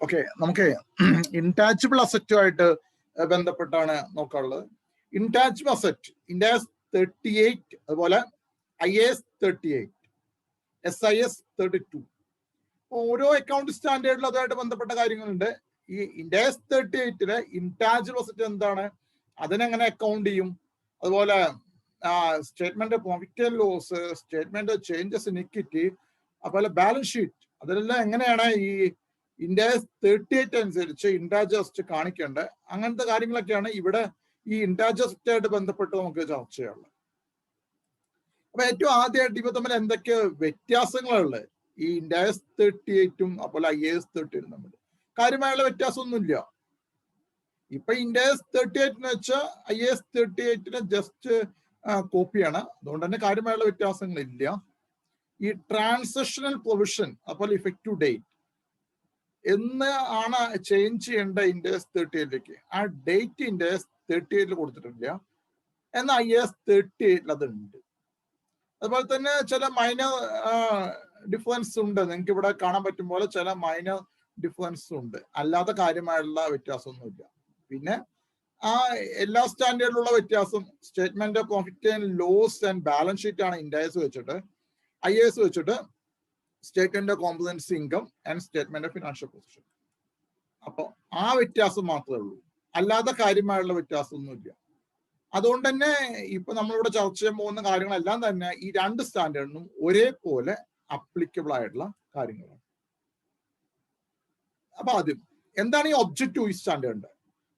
Okay, നമുക്ക് ഇൻടാച്ചബിൾ അസറ്റുമായിട്ട് ബന്ധപ്പെട്ടാണ് നോക്കാനുള്ളത്. ഇൻടാച്ചബിൾ asset ഇൻഡാസ് 38, അതുപോലെ IAS 38, SIS 32. ഓരോ അക്കൗണ്ട് സ്റ്റാൻഡേർഡിലും അതുമായിട്ട് ബന്ധപ്പെട്ട കാര്യങ്ങളുണ്ട്. ഈ ഇൻഡാസ് 38 ഇൻടാച്ചബിൾ അസറ്റ് എന്താണ്, അതിനെങ്ങനെ അക്കൗണ്ട് ചെയ്യും, അതുപോലെ statement profit and loss, statement changes in equity, അതുപോലെ ബാലൻസ് ഷീറ്റ്, അതിലെല്ലാം എങ്ങനെയാണ് ഈ ഇൻഡാസ് 38 അനുസരിച്ച് ഇൻടാച്ചബിൾ അസറ്റ് കാണിക്കേണ്ടത്, അങ്ങനത്തെ കാര്യങ്ങളൊക്കെയാണ് ഇവിടെ ഈ ഇൻടാച്ചബിൾ അസറ്റുമായിട്ട് ബന്ധപ്പെട്ട് നമുക്ക് ചർച്ച ചെയ്യാനുള്ളത്. അപ്പൊ ഏറ്റവും ആദ്യമായിട്ട് ഇവ തമ്മിൽ എന്തൊക്കെ വ്യത്യാസങ്ങളുള്ളത്, ഈ ഇൻഡാസ് 38 അതുപോലെ IAS 38 തമ്മിൽ കാര്യമായുള്ള വ്യത്യാസമൊന്നുമില്ല. ഇപ്പൊ ഇൻഡാസ് 38 വെച്ചാൽ IAS 38 ജസ്റ്റ് കോപ്പിയാണ്, അതുകൊണ്ട് തന്നെ കാര്യമായുള്ള വ്യത്യാസങ്ങളില്ല. ഈ ട്രാൻസാക്ഷണൽ പ്രൊവിഷൻ അതുപോലെ ഇഫക്റ്റീവ് ഡേറ്റ് എന്ന് ആണ് ചേഞ്ച് ചെയ്യേണ്ട ഇൻഡാസ് 38ലേക്ക്. ആ ഡേറ്റ് ഇൻഡാസ് 38 കൊടുത്തിട്ടില്ല, എന്നാൽ IAS 38 അതുണ്ട്. അതുപോലെ തന്നെ ചില മൈനർ ഡിഫറൻസ് ഉണ്ട്, നിങ്ങൾക്ക് ഇവിടെ കാണാൻ പറ്റും പോലെ ചില മൈനർ ഡിഫറൻസ് ഉണ്ട്, അല്ലാത്ത കാര്യമായുള്ള വ്യത്യാസമൊന്നുമില്ല. പിന്നെ എല്ലാ സ്റ്റാൻഡേർഡിലുള്ള വ്യത്യാസം statement of profit and loss and balance sheet ആണ് ഇൻഡാസ് വെച്ചിട്ട്, IAS വെച്ചിട്ട് statement of comprehensive income and statement of financial position. അപ്പോൾ ആ വ്യത്യാസം മാത്രമേ ഉള്ളൂ, അല്ലാതെ കാര്യമായുള്ള വ്യത്യാസമൊന്നുമില്ല. അതുകൊണ്ട് തന്നെ ഇപ്പൊ നമ്മളിവിടെ ചർച്ച ചെയ്യാൻ പോകുന്ന കാര്യങ്ങളെല്ലാം തന്നെ ഈ രണ്ട് സ്റ്റാൻഡേർഡിനും ഒരേപോലെ അപ്ലിക്കബിൾ ആയിട്ടുള്ള കാര്യങ്ങളാണ്. അപ്പൊ ആദ്യം എന്താണ് ഈ ഒബ്ജക്റ്റീവ് ഈ സ്റ്റാൻഡേർഡ്?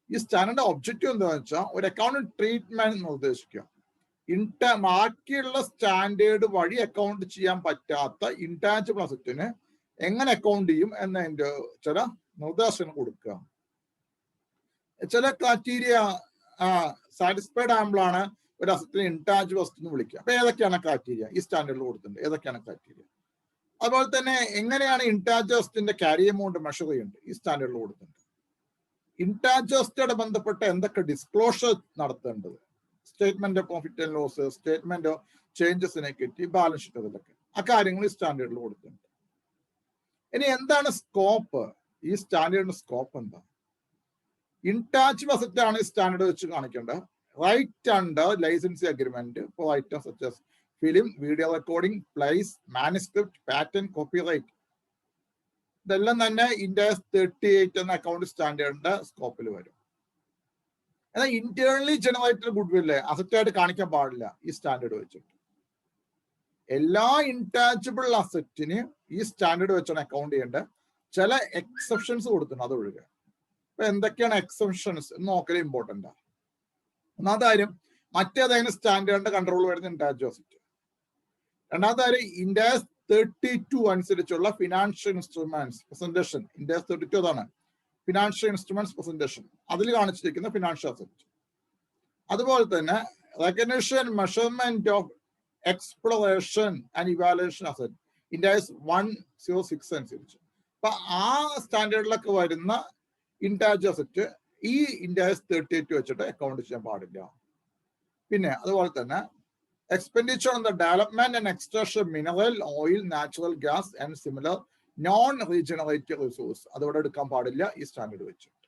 ഈ സ്റ്റാൻഡേർഡ് ഒബ്ജക്റ്റീവ് എന്താണെന്ന് വെച്ചാൽ ഒരു അക്കൗണ്ട് ട്രീറ്റ്മെന്റ് നിർദ്ദേശിക്കുക. ബാക്കിയുള്ള സ്റ്റാൻഡേർഡ് വഴി അക്കൗണ്ട് ചെയ്യാൻ പറ്റാത്ത ഇൻടാഞ്ചിബിൾ അസറ്റിന് എങ്ങനെ അക്കൗണ്ട് ചെയ്യും എന്നതിന്റെ ചില നിർദ്ദേശങ്ങൾ കൊടുക്കുക. ചില ക്രൈറ്റീരിയ സാറ്റിസ്ഫൈഡ് ആകുമ്പോഴാണ് ഒരു അസറ്റിന് ഇൻടാഞ്ചിബിൾ അസറ്റ് എന്ന് വിളിക്കുക. അപ്പൊ ഏതൊക്കെയാണ് ക്രൈറ്റീരിയ ഈ സ്റ്റാൻഡേർഡിൽ കൊടുത്തിട്ടുണ്ട്, ഏതൊക്കെയാണ് ക്രൈറ്റീരിയ? അതുപോലെ തന്നെ എങ്ങനെയാണ് ഇൻടാഞ്ചിബിൾ അസറ്റിന്റെ ക്യാരി എമൗണ്ട് മെഷർ ചെയ്യുന്നത് ഈ സ്റ്റാൻഡേർഡിൽ കൊടുത്തിട്ടുണ്ട്. ഇൻടാഞ്ചിബിൾ അസറ്റോട് ബന്ധപ്പെട്ട എന്തൊക്കെ ഡിസ്ക്ലോഷർ നടത്തേണ്ടത്, statement of profit and loss, statement of changes in equity, balance sheet, അതിലൊക്കെ ആ കാര്യങ്ങൾ ഈ സ്റ്റാൻഡേർഡിൽ കൊടുത്തിട്ടുണ്ട്. ഇനി എന്താണ് സ്കോപ്പ്? ഈ സ്റ്റാൻഡേർഡിന്റെ സ്കോപ്പ് എന്താ? ഇൻടാഞ്ചിബിൾ അസറ്റ് ആണ് ഈ സ്റ്റാൻഡേർഡ് വെച്ച് കാണിക്കേണ്ടത്. Right under licensing agreement for items such as film, video recording, plays, manuscript, patent, copyright, ഇതെല്ലാം തന്നെ ഇൻഡാസ് 38 എന്ന അക്കൗണ്ട് സ്റ്റാൻഡേർഡിന്റെ സ്കോപ്പിൽ വരും. എന്നാൽ ഇന്റേണലി ജനറേറ്റഡ് ഗുഡ്വില്ല് അസറ്റായിട്ട് കാണിക്കാൻ പാടില്ല ഈ സ്റ്റാൻഡേർഡ് വെച്ചിട്ട്. എല്ലാ ഇൻടാഞ്ചിബിൾ അസറ്റിന് ഈ സ്റ്റാൻഡേർഡ് വെച്ചാണ് അക്കൗണ്ട് ചെയ്യേണ്ടത്. ചില എക്സെപ്ഷൻസ് കൊടുത്തിട്ടുണ്ട്, അത് ഒഴികെ. അപ്പൊ എന്തൊക്കെയാണ് എക്സെപ്ഷൻസ് എന്ന് നോക്കല് ഇമ്പോർട്ടൻ്റ് ആണ്. ഒന്നാമത്തെ കാര്യം മറ്റേതെങ്കിലും സ്റ്റാൻഡേർഡിന്റെ കൺട്രോൾ വരുന്ന ഇൻടാഞ്ചിബിൾ അസറ്റ്. രണ്ടാമത്തെ കാര്യം ഇൻഡാസ് 32 അനുസരിച്ചുള്ള ഫിനാൻഷ്യൽ ഇൻസ്ട്രുമെന്റ്സ് പ്രസന്റേഷൻ. ഇൻഡാസ് 32 അതാണ് ഫിനാൻഷ്യൽ ഇൻസ്ട്രുമെന്റ്സ് പ്രസന്റേഷൻ, അതിൽ കാണിച്ചിരിക്കുന്ന ഫിനാൻഷ്യൽ അസറ്റ്. അതുപോലെ തന്നെ recognition, measurement of exploration and evaluation asset Ind AS 106 അനുസരിച്ച്. അപ്പൊ ആ സ്റ്റാൻഡേർഡിലൊക്കെ വരുന്ന ഇൻടാഞ്ചിബിൾ അസറ്റ് ഈ ഇൻഡാസ് 38 വെച്ചിട്ട് അക്കൗണ്ട് ചെയ്യാൻ പാടില്ല. പിന്നെ അതുപോലെ തന്നെ expenditure on the development and extraction of mineral, oil, natural gas and similar non-regenerative resource അതോടെ എടുക്കാൻ പാടില്ല ഈ സ്റ്റാൻഡേർഡ് വെച്ചിട്ട്.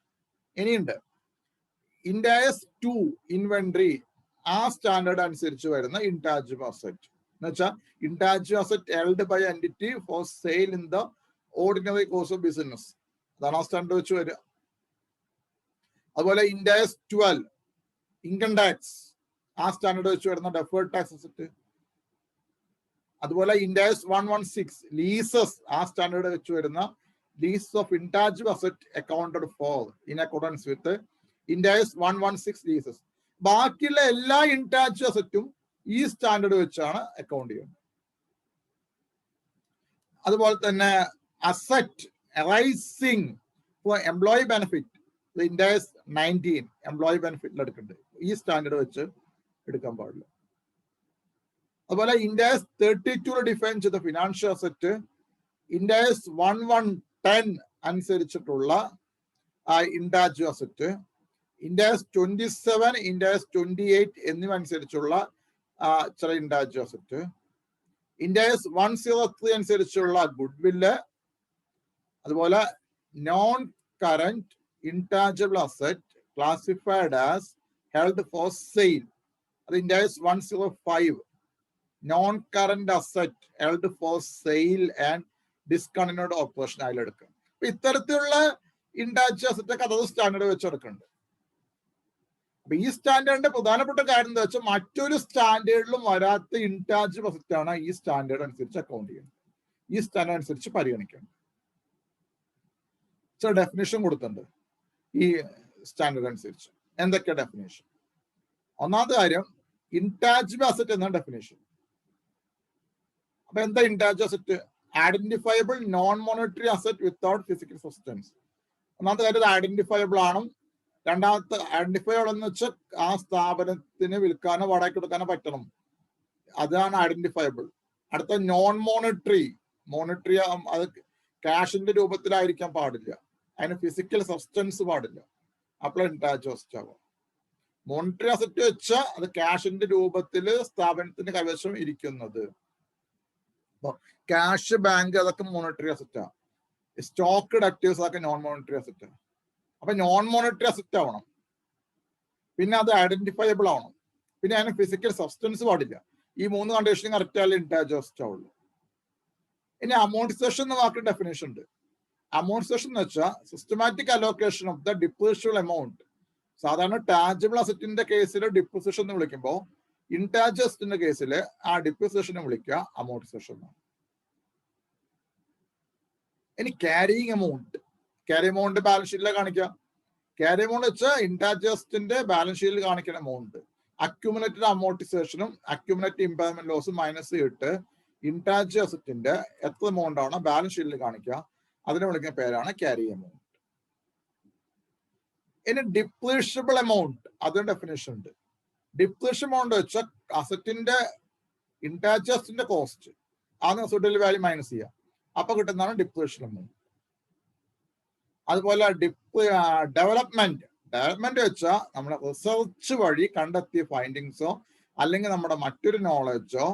ഇനിയുണ്ട് ഇൻഡാസ് 2 ഇൻവെന്ററി, ആ സ്റ്റാൻഡേർഡ് അനുസരിച്ച് വരുന്ന ഇൻടാഞ്ചിബിൾ അസറ്റ് എന്ന് വെച്ചാൽ intangible asset held by entity for sale in the ordinary course of business, അതാണ് ആ സ്റ്റാൻഡേർഡ് വെച്ച് വരിക. അതുപോലെ ഇൻഡാസ് 12 ഇൻകം ടാക്സ്, ആ സ്റ്റാൻഡേർഡ് വെച്ച് വരുന്ന ഡെഫേർഡ് ടാക്സ് അസറ്റ്. അതുപോലെ ഇൻഡാസ് 116 ലീസസ്, ആ സ്റ്റാൻഡേർഡ് വെച്ച് വരുന്ന lease of intangible asset accounted for in accordance with ഇൻഡാസ് 116 leases. ബാക്കിയുള്ള എല്ലാ ഇൻടാഞ്ചിബിൾ അസറ്റും ഈ സ്റ്റാൻഡേർഡ് വെച്ചാണ് അക്കൗണ്ട് ചെയ്യുന്നത്. അതുപോലെ തന്നെ asset arising for employee benefit, Ind AS 19 employee ബെനിഫിറ്റിൽ എടുക്കുന്നുണ്ട്, ഈ സ്റ്റാൻഡേർഡ് വെച്ച് എടുക്കാൻ പാടില്ല. അതുപോലെ ഇൻഡാസ് 32 ഡിഫൈൻ ചെയ്ത ഫിനാൻഷ്യൽ അസറ്റ് ഇൻഡാസ് 1110 അനുസരിച്ചിട്ടുള്ള ഇൻടാഞ്ചിബിൾ അസറ്റ്, ഇൻഡാസ് 27, ഇൻഡാസ് 28 എന്നിവ അനുസരിച്ചുള്ള ചില ഇൻടാഞ്ചിബിൾ അസറ്റ്, ഇൻഡാസ് 103 അനുസരിച്ചുള്ള ഗുഡ്വില്ല്, അതുപോലെ non current intangible asset classified as held for sale. അത് index 105. Non current asset held for sale and discontinued operation അതിലെടുക്കുക. അപ്പൊ ഇത്തരത്തിലുള്ള ഇൻടാഞ്ചിബിൾ അസറ്റ് ഒക്കെ അതത് സ്റ്റാൻഡേർഡ് വെച്ചെടുക്കുന്നുണ്ട്. അപ്പൊ ഈ സ്റ്റാൻഡേർഡിന്റെ പ്രധാനപ്പെട്ട കാര്യം എന്താ വെച്ചാൽ മറ്റൊരു സ്റ്റാൻഡേർഡിലും വരാത്ത ഇൻടാഞ്ചിബിൾ അസറ്റ് ആണ് ഈ സ്റ്റാൻഡേർഡ് അനുസരിച്ച് അക്കൗണ്ട് ചെയ്യുന്നത്, ഈ സ്റ്റാൻഡേർഡ് അനുസരിച്ച് പരിഗണിക്കുന്നത്. ഡെഫിനേഷൻ കൊടുത്തിട്ടുണ്ട് ഈ സ്റ്റാൻഡേർഡ് അനുസരിച്ച്. എന്തൊക്കെയാ ഡെഫിനേഷൻ? ഒന്നാമത്തെ കാര്യം ഇൻടാഞ്ചിബിൾ അസറ്റ് എന്ന ഡെഫിനേഷൻ. അപ്പൊ എന്താ intangible asset? Identifiable non monetary asset without physical substance. ഒന്നാമത്തെ കാര്യം ഐഡന്റിഫയബിൾ ആണ്. രണ്ടാമത്തെ ഐഡന്റിഫയബിൾ എന്ന് വെച്ചാൽ ആ സ്ഥാപനത്തിന് വിൽക്കാനോ വാടകയ്ക്ക് കൊടുക്കാനോ പറ്റണം, അതാണ് ഐഡന്റിഫയബിൾ. അടുത്ത നോൺ മോണിറ്ററി. മോണിറ്ററി അത് ക്യാഷിന്റെ രൂപത്തിലായിരിക്കാൻ പാടില്ല, അതിന് ഫിസിക്കൽ സബ്സ്റ്റൻസ് പാടില്ല, അപ്പോൾ ഇൻടാഞ്ചിബിൾ അസറ്റ് ആകും. മോണിറ്ററി അസറ്റ് വെച്ചാൽ അത് ക്യാഷിന്റെ രൂപത്തിൽ സ്ഥാപനത്തിന്റെ കൈവശം ഇരിക്കുന്നത്. ക്യാഷ്, ബാങ്ക് അതൊക്കെ മോണിറ്ററി അസറ്റാ. സ്റ്റോക്ക് ആക്റ്റീവ്സ് അതൊക്കെ നോൺ മോണിറ്ററി അസറ്റാ. അപ്പൊ നോൺ മോണിറ്ററി അസറ്റ് ആവണം, പിന്നെ അത് ഐഡന്റിഫയബിൾ ആവണം, പിന്നെ അതിന് ഫിസിക്കൽ സബ്സ്റ്റൻസ് പാടില്ല. ഈ 3 കണ്ടീഷൻ കറക്റ്റ് ആയാലും ഇൻടാഞ്ചിബിൾ അസറ്റ് ആവുള്ളൂ. ഇനി അമോർട്ടിസേഷൻ എന്ന വാക്കിന്റെ ഡെഫിനേഷൻ ഉണ്ട്. അമോർട്ടിസേഷൻ എന്ന് വെച്ചാൽ systematic allocation of the depreciable amount. സാധാരണ ടാഞ്ചിബിൾ അസറ്റിന്റെ കേസിൽ ഡിപ്രീസിയേഷൻ എന്ന് വിളിക്കുമ്പോൾ ഇൻടാഞ്ചിബിൾ അസറ്റിന്റെ കേസിൽ ആ ഡിപ്രീസിയേഷനെ വിളിക്കുക അമോർട്ടിസേഷൻ എന്നാണ്. ഇനി carrying amount. Carry amount balance ഷീറ്റിലെ കാണിക്കാം. ക്യാരി എമൗണ്ട് വെച്ചാൽ ഇൻടാഞ്ചിബിൾ അസറ്റിന്റെ ബാലൻസ് ഷീറ്റിൽ കാണിക്കുന്ന എമൗണ്ട്. അക്യുമുലേറ്റഡ് അമോർട്ടിസേഷനും അക്യുമുലേറ്റഡ് ഇമ്പയർമെന്റ് ലോസും മൈനസ് ചെയ്തിട്ട് ഇൻടാഞ്ചിബിൾ അസറ്റിന്റെ എത്ര എമൗണ്ട് ആണ് ബാലൻസ് ഷീറ്റിൽ കാണിക്കുക, അതിനെ വിളിക്കുന്ന പേരാണ് ക്യാരി എമൗണ്ട്. ഇനി ഡിപ്രീഷ്യബിൾ എമൗണ്ട്, അതിന് ഡെഫിനേഷൻ ഉണ്ട്. ഡിപ്രീഷ്യബിൾ എമൗണ്ട് വെച്ചാൽ അസറ്റിന്റെ ഇൻടാഞ്ചിബിൾ അസറ്റിന്റെ കോസ്റ്റ് ആണ് റെസിഡ്യൂവൽ വാല്യൂ മൈനസ് ചെയ്യുക, അപ്പൊ കിട്ടുന്നതാണ് ഡിപ്രീഷ്യബിൾ എമൗണ്ട്. അതുപോലെ ഡെവലപ്മെന്റ് വെച്ചാൽ നമ്മുടെ റിസർച്ച് വഴി കണ്ടെത്തിയ ഫൈൻഡിങ്സോ അല്ലെങ്കിൽ നമ്മുടെ മറ്റൊരു നോളജോ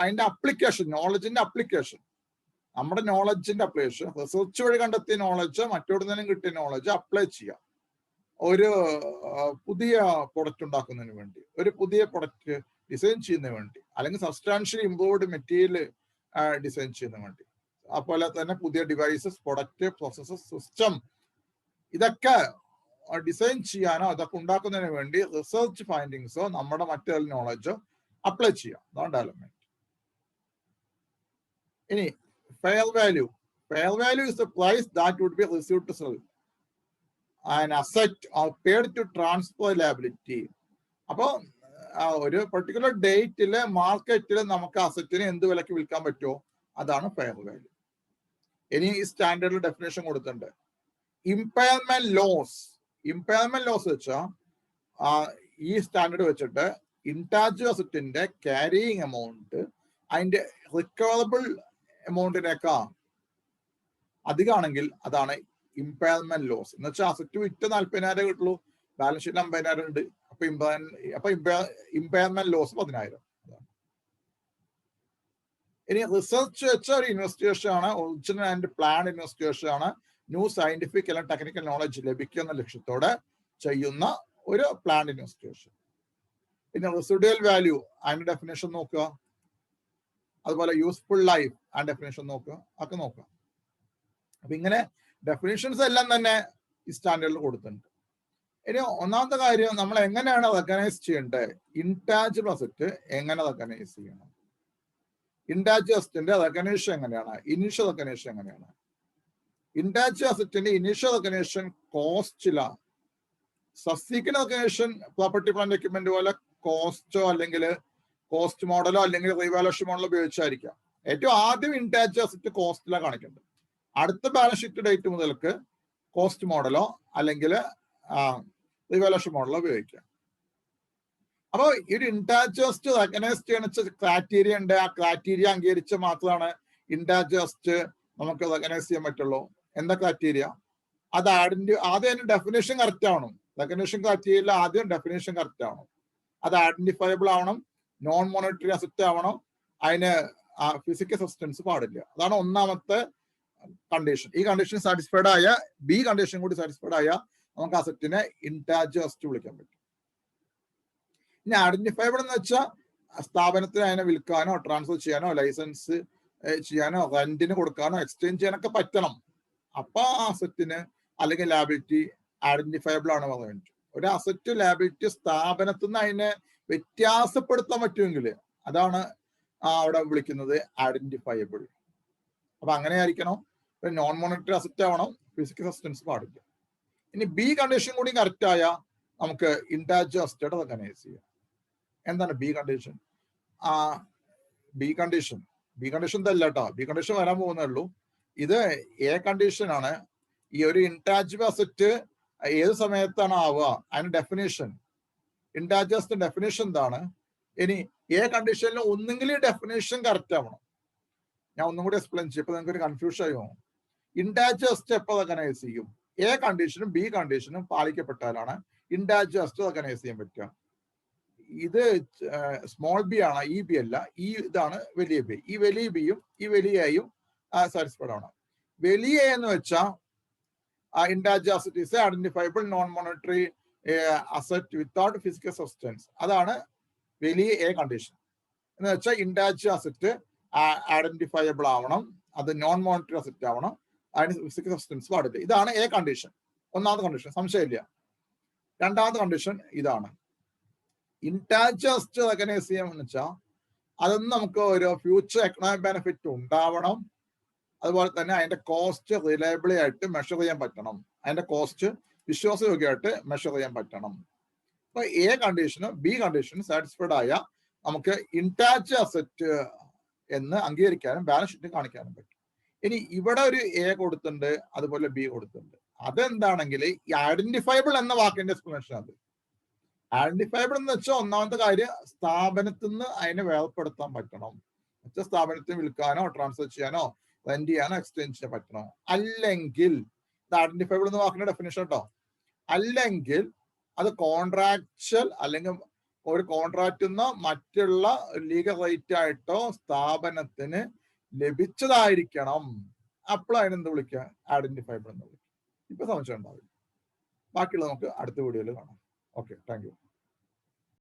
അതിന്റെ അപ്ലിക്കേഷൻ, നോളജിന്റെ അപ്ലിക്കേഷൻ, നമ്മുടെ നോളജിന്റെ അപ്ലിക്കേഷൻ, റിസർച്ച് വഴി കണ്ടെത്തിയ നോളജ് മറ്റൊരുന്നിനും കിട്ടിയ നോളജ് അപ്ലൈ ചെയ്യാം ഒരു പുതിയ പ്രൊഡക്റ്റ് ഉണ്ടാക്കുന്നതിന് വേണ്ടി, ഒരു പുതിയ പ്രൊഡക്റ്റ് ഡിസൈൻ ചെയ്യുന്നതിന് വേണ്ടി, അല്ലെങ്കിൽ സബ്സ്റ്റാൻഷ്യലി ഇംപ്രൂവ്ഡ് മെറ്റീരിയൽ ഡിസൈൻ ചെയ്യുന്നതിന് വേണ്ടി, അതുപോലെ തന്നെ പുതിയ ഡിവൈസസ്, പ്രൊഡക്റ്റ്, പ്രോസസ്സസ്, സിസ്റ്റം ഇതൊക്കെ ഡിസൈൻ ചെയ്യാനോ അതൊക്കെ ഉണ്ടാക്കുന്നതിന് വേണ്ടി റിസർച്ച് ഫൈൻഡിങ്സോ നമ്മുടെ മറ്റൊരു നോളജോ അപ്ലൈ ചെയ്യാം. അതാണ് ഡെവലപ്മെന്റ്. ഇനി fair value. Fair value is the price that would be received to sell an asset or paid to transfer liability. അപ്പോൾ ഒരു പെർട്ടിക്കുലർ ഡേറ്റില് മാർക്കറ്റിൽ നമുക്ക് അസറ്റിന് എന്ത് വിലക്ക് വിൽക്കാൻ പറ്റുമോ അതാണ് ഫെയർ വാല്യൂ. ഇനി ഈ സ്റ്റാൻഡേർഡിൽ ഡെഫിനേഷൻ കൊടുത്തിട്ടുണ്ട്. Impairment loss. ഇമ്പയർമെന്റ് ലോസ് വെച്ചാൽ ഈ സ്റ്റാൻഡേർഡ് വെച്ചിട്ട് ഇൻടാഞ്ചിബിൾ അസറ്റിന്റെ ക്യാരിയിങ് എമൗണ്ട് അതിന്റെ റിക്കവറബിൾ എമൗണ്ടിനേക്കാൾ അധികമാണെങ്കിൽ അതാണ് ഇമ്പയർമെന്റ് ലോസ്. എന്ന് വെച്ചാൽ അസറ്റ് വിറ്റ് 40,000 കിട്ടുള്ളൂ, ബാലൻസ് ഷീറ്റിൽ 50,000 ഉണ്ട്, അപ്പൊ ഇമ്പയർമെന്റ് ലോസ് 10,000. ഇനി റിസർച്ച് വെച്ച ഒരു ഇൻവെസ്റ്റിഗേഷൻ ആണ്, ഒറിജിനൽ ആൻഡ് പ്ലാൻ ഇൻവെസ്റ്റിഗേഷൻ ആണ്, ന്യൂ സയന്റിഫിക് അല്ലെങ്കിൽ ടെക്നിക്കൽ നോളജ് ലഭിക്കുക എന്ന ലക്ഷ്യത്തോടെ ചെയ്യുന്ന ഒരു പ്ലാൻ ഇൻവെസ്റ്റിഗേഷൻ. പിന്നെ റെസിഡ്യൂവൽ വാല്യൂ അതിന്റെ ഡെഫിനേഷൻ നോക്കുക, അതുപോലെ യൂസ്ഫുൾ ലൈഫ് ആ ഡെഫിനേഷൻ നോക്കുക, ഒക്കെ നോക്കുക. അപ്പൊ ഇങ്ങനെ ഡെഫിനേഷൻസ് എല്ലാം തന്നെ ഈ സ്റ്റാൻഡേർഡിൽ കൊടുത്തിട്ടുണ്ട്. ഇനി ഒന്നാമത്തെ കാര്യം നമ്മൾ എങ്ങനെയാണ് റെക്കഗ്നൈസ് ചെയ്യേണ്ടത്, ഇൻടാഞ്ചിബിൾ അസറ്റ് എങ്ങനെ റെക്കഗ്നൈസ് ചെയ്യണം, ഇൻടാഞ്ചിബിൾ അസറ്റിന്റെ റെക്കഗ്നേഷൻ എങ്ങനെയാണ്, ഇനീഷ്യൽ റെക്കഗ്നേഷൻ എങ്ങനെയാണ്. ഇൻടാഞ്ചിബിൾ അസറ്റിന്റെ ഇനീഷ്യൽ റെക്കഗ്നേഷൻ കോസ്റ്റിലാണ്. Subsequent recognition property plant equipment പോലെ കോസ്റ്റോ അല്ലെങ്കിൽ കോസ്റ്റ് മോഡലോ അല്ലെങ്കിൽ റീവാലുവേഷൻ മോഡലോ ഉപയോഗിച്ചായിരിക്കാം. ഏറ്റവും ആദ്യം ഇൻടാഞ്ചിബിൾ അസറ്റ് കോസ്റ്റിലാണ് കാണിക്കേണ്ടത്. അടുത്ത ബാലൻസ് ഷീറ്റ് ഡേറ്റ് മുതൽക്ക് കോസ്റ്റ് മോഡലോ അല്ലെങ്കിൽ റിവാലുവേഷൻ മോഡലോ ഉപയോഗിക്കാം. അപ്പോൾ ഈ ഒരു ഇൻടാഞ്ചിബിൾ അസറ്റ് റെക്കഗ്നൈസ് ചെയ്യണ ക്രൈറ്റീരിയ ഉണ്ട്. ആ ക്രൈറ്റീരിയ അംഗീകരിച്ച മാത്രമാണ് ഇൻടാഞ്ചിബിൾ അസറ്റ് നമുക്ക് റെക്കഗ്നൈസ് ചെയ്യാൻ പറ്റുള്ളൂ. എന്താ ക്രൈറ്റീരിയ? അത് ആദ്യം അതിന്റെ ഡെഫിനേഷൻ കറക്റ്റ് ആവണം. റെക്കഗ്നേഷൻ ക്രൈറ്റീരിയയിൽ ആദ്യം ഡെഫിനേഷൻ കറക്റ്റ് ആവണം. അത് ഐഡന്റിഫയബിൾ ആവണം, നോൺ മോണിറ്ററി അസറ്റ് ആവണം, അതിന് ഫിസിക്കൽ സബ്സ്റ്റൻസ് പാടില്ല. അതാണ് ഒന്നാമത്തെ കണ്ടീഷൻ, ഈ കണ്ടീഷൻ സാറ്റിസ്ഫൈഡ് ആയ, ബി കണ്ടീഷൻ കൂടി സാറ്റിസ്ഫൈഡ് ആയ നമുക്ക് അസറ്റിനെ ഇൻടാഞ്ചിബിൾ അസറ്റ് വിളിക്കാൻ പറ്റും. ഇനി ഐഡന്റിഫയബിൾ എന്ന് വെച്ചാൽ സ്ഥാപനത്തിന് അതിനെ വിൽക്കാനോ ട്രാൻസ്ഫർ ചെയ്യാനോ ലൈസൻസ് ചെയ്യാനോ റെന്റിന് കൊടുക്കാനോ എക്സ്ചേഞ്ച് ചെയ്യാനൊക്കെ പറ്റണം. അപ്പൊ ആ അസറ്റിന് അല്ലെങ്കിൽ ലാബിലിറ്റി ഐഡന്റിഫയബിൾ ആണ് പറയാൻ പറ്റും. ഒരു അസറ്റ് ലാബിലിറ്റി സ്ഥാപനത്തിൽ നിന്ന് അതിനെ വ്യത്യാസപ്പെടുത്താൻ പറ്റുമെങ്കിൽ അതാണ് അവിടെ വിളിക്കുന്നത് ഐഡന്റിഫയബിൾ. അപ്പൊ അങ്ങനെ ആയിരിക്കണം. നോൺ മോണിറ്ററി അസറ്റ് ആവണം, ഫിസിക്കൽ സബ്സ്റ്റൻസ് പാടില്ല. ഇനി ബി കണ്ടീഷൻ കൂടി കറക്റ്റ് ആയ നമുക്ക് ഇൻടാഞ്ചിബിൾ അസറ്റ് റെക്കഗ്നൈസ് ചെയ്യാം. എന്താണ് ബി കണ്ടീഷൻ? ബി കണ്ടീഷൻ ഇതല്ല കേട്ടോ, ബി കണ്ടീഷൻ വരാൻ പോകുന്നേ ഉള്ളൂ. ഇത് എ കണ്ടീഷൻ ആണ്. ഈ ഒരു ഇൻടാഞ്ചിബിൾ അസറ്റ് ഏത് സമയത്താണ് ആവുക, അതിന് ഡെഫിനേഷൻ, ഇൻടാഞ്ചിബിൾ അസറ്റ് ഡെഫിനേഷൻ എന്താണ്? ഇനി എ കണ്ടീഷനിൽ ഒന്നെങ്കിൽ ഡെഫിനേഷൻ കറക്റ്റ് ആവണം. ഞാൻ ഒന്നും കൂടി എക്സ്പ്ലെയിൻ ചെയ്യും, ഇപ്പൊ നിങ്ങൾക്ക് ഒരു കൺഫ്യൂഷൻ ആയോ. ഇൻടാഞ്ചിബിൾ അസറ്റ് എപ്പോൾ റെക്കഗ്നൈസ് ചെയ്യും? എ കണ്ടീഷനും ബി കണ്ടീഷനും പാലിക്കപ്പെട്ടാലാണ് ഇൻടാഞ്ചിബിൾ അസറ്റ് റെക്കഗ്നൈസ് ചെയ്യാൻ പറ്റുക. ഇത് സ്മോൾ ബി ആണ്, ഈ ബി അല്ല. ഈ ഇതാണ് വലിയ ബി. ഈ വലിയ ബിയും ഈ വലിയ എയും സാറ്റിസ്ഫൈഡ് ആണ്. വലിയ എന്ന് വെച്ചാൽ intangible asset is identifiable non monetary asset without physical substance. അതാണ് വലിയ എ കണ്ടീഷൻ. എന്ന് വെച്ചാൽ ഇൻടാഞ്ചിബിൾ അസറ്റ് ഐഡന്റിഫയബിൾ ആവണം, അത് നോൺ മോണിറ്ററി അസറ്റ് ആവണം, അതിന് ഫിസിക്കൽ സബ്സ്റ്റൻസ് പാടില്ല. ഇതാണ് എ കണ്ടീഷൻ, ഒന്നാമത്തെ കണ്ടീഷൻ, സംശയമില്ല. രണ്ടാമത്തെ കണ്ടീഷൻ ഇതാണ്. ഇൻടാഞ്ചിബിൾ അസറ്റ് റെക്കഗ്നൈസ് ചെയ്യാമെന്ന് വെച്ചാൽ അതൊന്നും നമുക്ക് ഒരു ഫ്യൂച്ചർ എക്കണോമിക് ബെനിഫിറ്റ് ഉണ്ടാവണം. അതുപോലെ തന്നെ അതിന്റെ കോസ്റ്റ് റിലയബിളി ആയിട്ട് മെഷർ ചെയ്യാൻ പറ്റണം. അതിന്റെ കോസ്റ്റ് വിശ്വാസയോഗ്യമായിട്ട് മെഷർ ചെയ്യാൻ പറ്റണം. അപ്പൊ എ കണ്ടീഷനും ബി കണ്ടീഷനും സാറ്റിസ്ഫൈഡ് ആയ നമുക്ക് ഇൻടാഞ്ചിബിൾ അസറ്റ് എന്ന് അംഗീകരിക്കാനും ബാലൻസ് ഷീറ്റ് കാണിക്കാനും പറ്റും. ഇനി ഇവിടെ ഒരു എ കൊടുത്തിട്ടുണ്ട്, അതുപോലെ ബി കൊടുത്തിട്ടുണ്ട്. അതെന്താണെങ്കിൽ ഈ ഐഡന്റിഫയബിൾ എന്ന വാക്കിന്റെ എക്സ്പ്ലനേഷൻ. അത് ഐഡന്റിഫയബിൾ എന്ന് വെച്ചാൽ ഒന്നാമത്തെ കാര്യം സ്ഥാപനത്തിൽ നിന്ന് അതിനെ വേർപ്പെടുത്താൻ പറ്റണം. മറ്റേ സ്ഥാപനത്തിന് വിൽക്കാനോ ട്രാൻസ്ഫർ ചെയ്യാനോ റെന്റ് ചെയ്യാനോ എക്സ്ചേഞ്ച് ചെയ്യാൻ പറ്റണോ. അല്ലെങ്കിൽ ഇത് ഐഡന്റിഫയബിൾ എന്ന വാക്കിന്റെ ഡെഫിനേഷൻ കേട്ടോ. അല്ലെങ്കിൽ അത് കോൺട്രാക്ച്വൽ അല്ലെങ്കിൽ ഒരു കോൺട്രാക്റ്റിൽ നിന്ന് മറ്റുള്ള ലീഗൽ റൈറ്റ് ആയിട്ടോ സ്ഥാപനത്തിന് ലഭിച്ചതായിരിക്കണം. അപ്പോൾ അതിനെന്ത് വിളിക്കുക? ഐഡന്റിഫയബിൾ എന്ന് വിളിക്കുക. ഇപ്പൊ സംശയം ഉണ്ടാവില്ല. ബാക്കിയുള്ള നമുക്ക് അടുത്ത വീഡിയോയിൽ കാണാം. Okay, thank you.